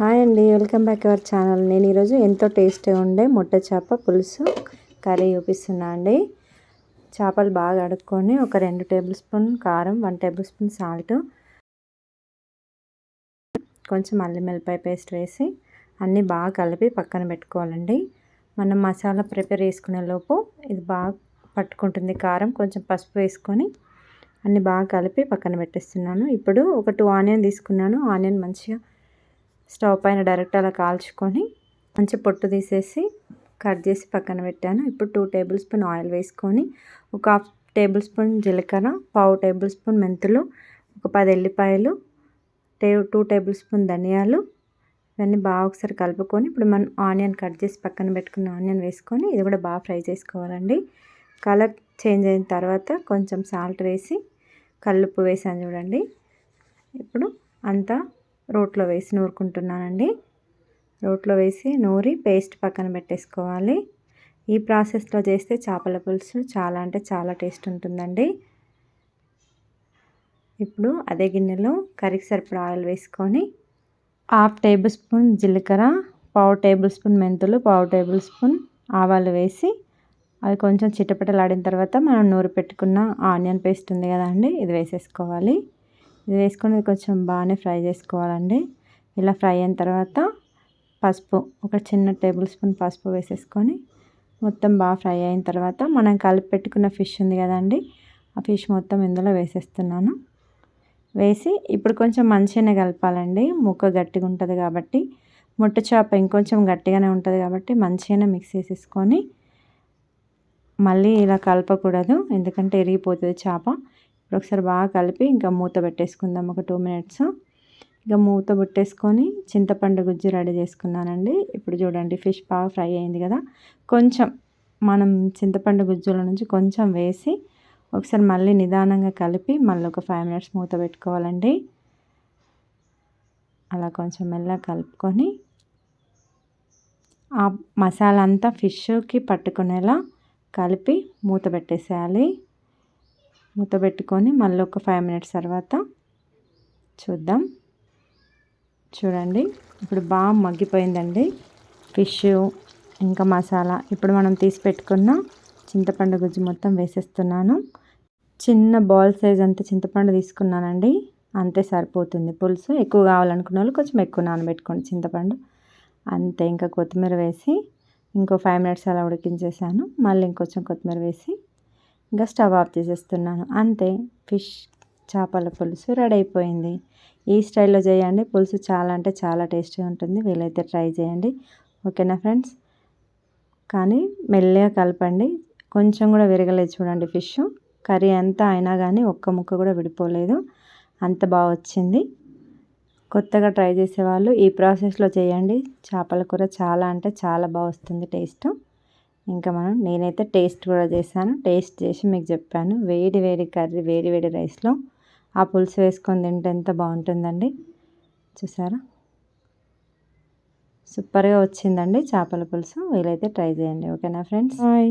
Hi అండి, welcome back our channel. నేను ఈరోజు ఎంతో టేస్టీగా ఉండే ముట్ట చేప పులుసు కర్రీ చూపిస్తున్నా అండి. చేపలు బాగా కడుక్కొని ఒక 2 టేబుల్ స్పూన్ కారం, 1 టేబుల్ స్పూన్ సాల్ట్, కొంచెం అల్లం వెల్లిపాయ పేస్ట్ వేసి అన్నీ బాగా కలిపి పక్కన పెట్టుకోవాలండి. మనం మసాలా ప్రిపేర్ చేసుకునే లోపు ఇది బాగా పట్టుకుంటుంది. కారం కొంచెం పసుపు వేసుకొని అన్నీ బాగా కలిపి పక్కన పెట్టేస్తున్నాను. ఇప్పుడు ఒక 2 ఆనియన్ తీసుకున్నాను. ఆనియన్ మంచిగా స్టవ్ పైన డైరెక్ట్ అలా కాల్చుకొని మంచి పొట్టు తీసేసి కట్ చేసి పక్కన పెట్టాను. ఇప్పుడు 2 టేబుల్ స్పూన్ ఆయిల్ వేసుకొని ఒక 1/2 టేబుల్ స్పూన్ జీలకర్ర, 1/2 టేబుల్ స్పూన్ మెంతులు, ఒక 10 ఎల్లిపాయలు, 2 టేబుల్ స్పూన్ ధనియాలు, ఇవన్నీ బాగా ఒకసారి కలుపుకొని ఇప్పుడు మనం ఆనియన్ కట్ చేసి పక్కన పెట్టుకున్న ఆనియన్ వేసుకొని ఇది కూడా బాగా ఫ్రై చేసుకోవాలండి. కలర్ చేంజ్ అయిన తర్వాత కొంచెం సాల్ట్ వేసి కల్లుప్పు వేసాను చూడండి. ఇప్పుడు అంతా రోట్లో వేసి నూరుకుంటున్నానండి. రోట్లో వేసి నూరి పేస్ట్ పక్కన పెట్టేసుకోవాలి. ఈ ప్రాసెస్లో చేస్తే చేపల పులుసు చాలా అంటే చాలా టేస్ట్ ఉంటుందండి. ఇప్పుడు అదే గిన్నెలో కర్రీకి సరిపడా ఆయిల్ వేసుకొని 1/2 టేబుల్ స్పూన్ జీలకర్ర, 1/2 టేబుల్ స్పూన్ మెంతులు, 1/2 టేబుల్ స్పూన్ ఆవాలు వేసి అవి కొంచెం చిటపటలాడిన తర్వాత మనం నూరి పెట్టుకున్న ఆనియన్ పేస్ట్ ఉంది కదండి, ఇది వేసేసుకోవాలి. ఇది వేసుకొని కొంచెం బాగానే ఫ్రై చేసుకోవాలండి. ఇలా ఫ్రై అయిన తర్వాత పసుపు, ఒక చిన్న టేబుల్ స్పూన్ పసుపు వేసేసుకొని మొత్తం బాగా ఫ్రై అయిన తర్వాత మనం కలిపి పెట్టుకున్న ఫిష్ ఉంది కదండి, ఆ ఫిష్ మొత్తం ఇందులో వేసేస్తున్నాను. వేసి ఇప్పుడు కొంచెం మంచిగానే కలపాలండి. ముక్క గట్టిగా ఉంటుంది కాబట్టి, ముట్ట చేప ఇంకొంచెం గట్టిగానే ఉంటుంది కాబట్టి మంచిగానే మిక్స్ చేసేసుకొని మళ్ళీ ఇలా కలపకూడదు, ఎందుకంటే ఇరిగిపోతుంది చేప. ఇప్పుడు ఒకసారి బాగా కలిపి ఇంకా మూత పెట్టేసుకుందాం ఒక 2 మినిట్స్. ఇక మూత పెట్టేసుకొని చింతపండు గుజ్జు రెడీ చేసుకున్నానండి. ఇప్పుడు చూడండి ఫిష్ బాగా ఫ్రై అయింది కదా, కొంచెం మనం చింతపండు గుజ్జుల నుంచి కొంచెం వేసి ఒకసారి మళ్ళీ నిదానంగా కలిపి మళ్ళీ ఒక 5 మినిట్స్ మూత పెట్టుకోవాలండి. అలా కొంచెం మెల్లగా కలుపుకొని ఆ మసాలా అంతా ఫిష్కి పట్టుకునేలా కలిపి మూత పెట్టేసేయాలి. మూత పెట్టుకొని మళ్ళీ ఒక 5 మినిట్స్ తర్వాత చూద్దాం. చూడండి ఇప్పుడు బాగా మగ్గిపోయిందండి ఫిష్ ఇంకా మసాలా. ఇప్పుడు మనం తీసి పెట్టుకున్న చింతపండు గుజ్జు మొత్తం వేసేస్తున్నాను. చిన్న బాల్ సైజ్ అంత చింతపండు తీసుకున్నానండి, అంతే సరిపోతుంది పులుసు. ఎక్కువ కావాలనుకున్న వాళ్ళు కొంచెం ఎక్కువ నానబెట్టుకోండి చింతపండు. అంతే. ఇంకా కొత్తిమీర వేసి ఇంకో 5 మినిట్స్ అలా ఉడికించేసాను. మళ్ళీ ఇంకొంచెం కొత్తిమీర వేసి ఇంకా స్టవ్ ఆఫ్ చేసేస్తున్నాను. అంతే, ఫిష్ చేపల పులుసు రెడీ అయిపోయింది. ఈ స్టైల్లో చేయండి, పులుసు చాలా అంటే చాలా టేస్టీగా ఉంటుంది. వీలైతే ట్రై చేయండి. ఓకేనా ఫ్రెండ్స్? కానీ మెల్లగా కలపండి. కొంచెం కూడా విరగలేదు చూడండి ఫిష్. కర్రీ అంతా అయినా కానీ ఒక్క ముక్క కూడా విడిపోలేదు, అంత బాగా వచ్చింది. కొత్తగా ట్రై చేసేవాళ్ళు ఈ ప్రాసెస్లో చేయండి. చేపల కూర చాలా అంటే చాలా బాగా వస్తుంది టేస్ట్. ఇంకా నేనైతే టేస్ట్ కూడా చేశాను. టేస్ట్ చేసి మీకు చెప్పాను. వేడి వేడి కర్రీ, వేడి వేడి రైస్లో ఆ పులుసు వేసుకొని తింటే ఎంత బాగుంటుందండి. చూసారా, సూపర్గా వచ్చిందండి చేపల పులుసు. వీలైతే ట్రై చేయండి. ఓకేనా ఫ్రెండ్స్? బాయ్.